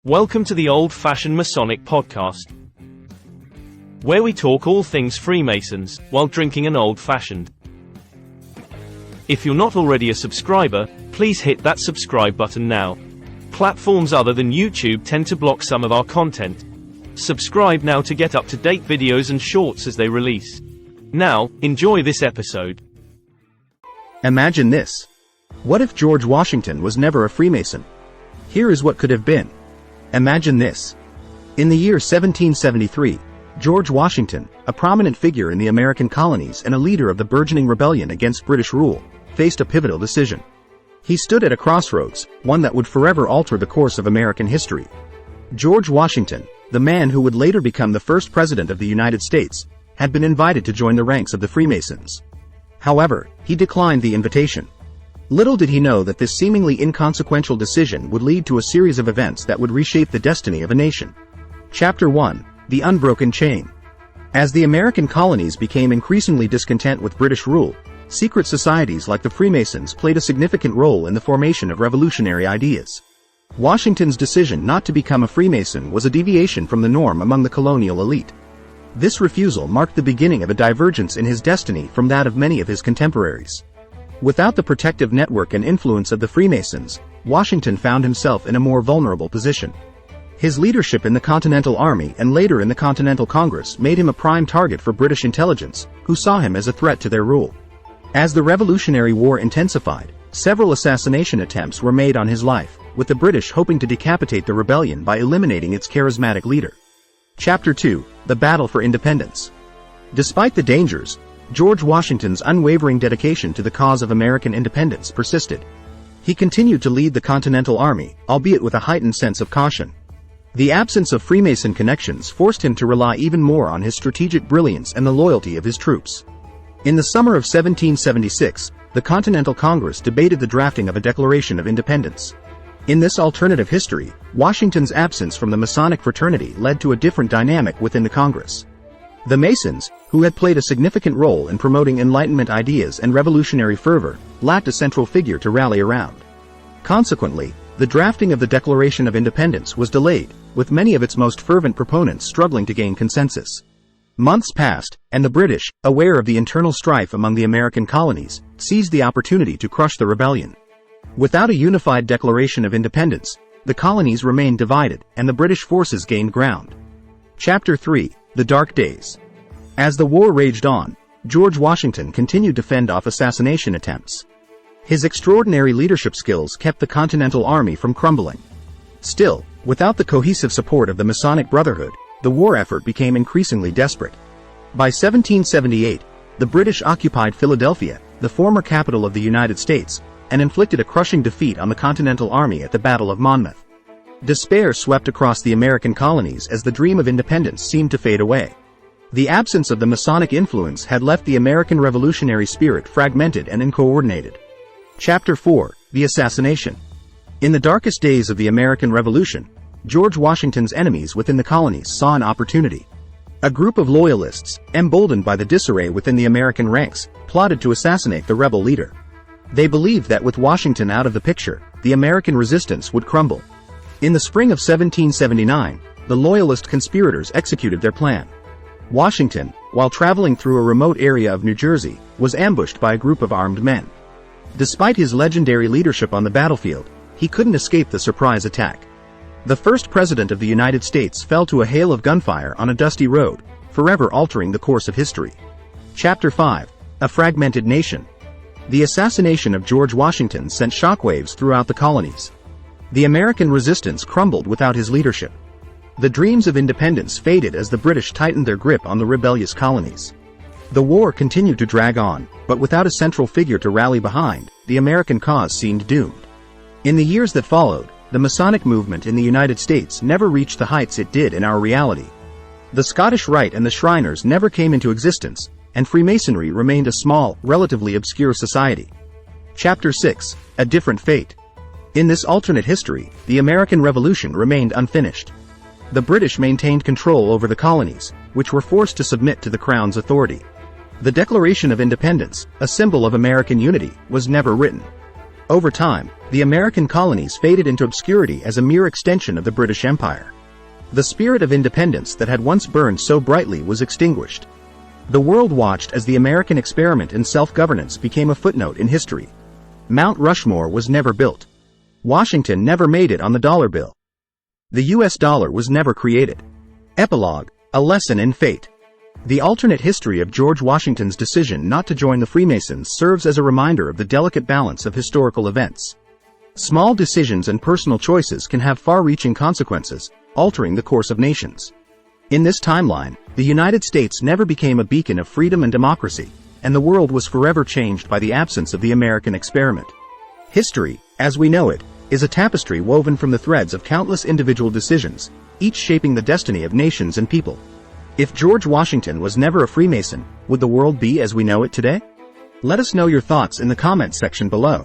Welcome to the Old-Fashioned Masonic Podcast, where we talk all things Freemasons, while drinking an old-fashioned. If you're not already a subscriber, please hit that subscribe button now. Platforms other than YouTube tend to block some of our content. Subscribe now to get up-to-date videos and shorts as they release. Now, enjoy this episode. Imagine this. What if George Washington was never a Freemason? Here is what could have been. Imagine this. In the year 1773, George Washington, a prominent figure in the American colonies and a leader of the burgeoning rebellion against British rule, faced a pivotal decision. He stood at a crossroads, one that would forever alter the course of American history. George Washington, the man who would later become the first president of the United States, had been invited to join the ranks of the Freemasons. However, he declined the invitation. Little did he know that this seemingly inconsequential decision would lead to a series of events that would reshape the destiny of a nation. Chapter 1. The Unbroken Chain. As the American colonies became increasingly discontent with British rule, secret societies like the Freemasons played a significant role in the formation of revolutionary ideas. Washington's decision not to become a Freemason was a deviation from the norm among the colonial elite. This refusal marked the beginning of a divergence in his destiny from that of many of his contemporaries. Without the protective network and influence of the Freemasons, Washington found himself in a more vulnerable position. His leadership in the Continental Army and later in the Continental Congress made him a prime target for British intelligence, who saw him as a threat to their rule. As the Revolutionary War intensified, several assassination attempts were made on his life, with the British hoping to decapitate the rebellion by eliminating its charismatic leader. Chapter 2. The Battle for Independence. Despite the dangers, George Washington's unwavering dedication to the cause of American independence persisted. He continued to lead the Continental Army, albeit with a heightened sense of caution. The absence of Freemason connections forced him to rely even more on his strategic brilliance and the loyalty of his troops. In the summer of 1776, the Continental Congress debated the drafting of a Declaration of Independence. In this alternative history, Washington's absence from the Masonic fraternity led to a different dynamic within the Congress. The Masons, who had played a significant role in promoting Enlightenment ideas and revolutionary fervor, lacked a central figure to rally around. Consequently, the drafting of the Declaration of Independence was delayed, with many of its most fervent proponents struggling to gain consensus. Months passed, and the British, aware of the internal strife among the American colonies, seized the opportunity to crush the rebellion. Without a unified Declaration of Independence, the colonies remained divided, and the British forces gained ground. Chapter 3. The Dark Days. As the war raged on, George Washington continued to fend off assassination attempts. His extraordinary leadership skills kept the Continental Army from crumbling. Still, without the cohesive support of the Masonic Brotherhood, the war effort became increasingly desperate. By 1778, the British occupied Philadelphia, the former capital of the United States, and inflicted a crushing defeat on the Continental Army at the Battle of Monmouth. Despair swept across the American colonies as the dream of independence seemed to fade away. The absence of the Masonic influence had left the American revolutionary spirit fragmented and uncoordinated. Chapter 4. The Assassination. In the darkest days of the American Revolution, George Washington's enemies within the colonies saw an opportunity. A group of loyalists, emboldened by the disarray within the American ranks, plotted to assassinate the rebel leader. They believed that with Washington out of the picture, the American resistance would crumble. In the spring of 1779, the Loyalist conspirators executed their plan. Washington, while traveling through a remote area of New Jersey, was ambushed by a group of armed men. Despite his legendary leadership on the battlefield, he couldn't escape the surprise attack. The first president of the United States fell to a hail of gunfire on a dusty road, forever altering the course of history. Chapter 5. A Fragmented Nation. The assassination of George Washington sent shockwaves throughout the colonies. The American resistance crumbled without his leadership. The dreams of independence faded as the British tightened their grip on the rebellious colonies. The war continued to drag on, but without a central figure to rally behind, the American cause seemed doomed. In the years that followed, the Masonic movement in the United States never reached the heights it did in our reality. The Scottish Rite and the Shriners never came into existence, and Freemasonry remained a small, relatively obscure society. Chapter 6. A Different Fate. In this alternate history, the American Revolution remained unfinished. The British maintained control over the colonies, which were forced to submit to the Crown's authority. The Declaration of Independence, a symbol of American unity, was never written. Over time, the American colonies faded into obscurity as a mere extension of the British Empire. The spirit of independence that had once burned so brightly was extinguished. The world watched as the American experiment in self-governance became a footnote in history. Mount Rushmore was never built. Washington never made it on the dollar bill. The US dollar was never created. Epilogue, a lesson in fate. The alternate history of George Washington's decision not to join the Freemasons serves as a reminder of the delicate balance of historical events. Small decisions and personal choices can have far-reaching consequences, altering the course of nations. In this timeline, the United States never became a beacon of freedom and democracy, and the world was forever changed by the absence of the American experiment. History, as we know it, is a tapestry woven from the threads of countless individual decisions, each shaping the destiny of nations and people. If George Washington was never a Freemason, would the world be as we know it today? Let us know your thoughts in the comments section below.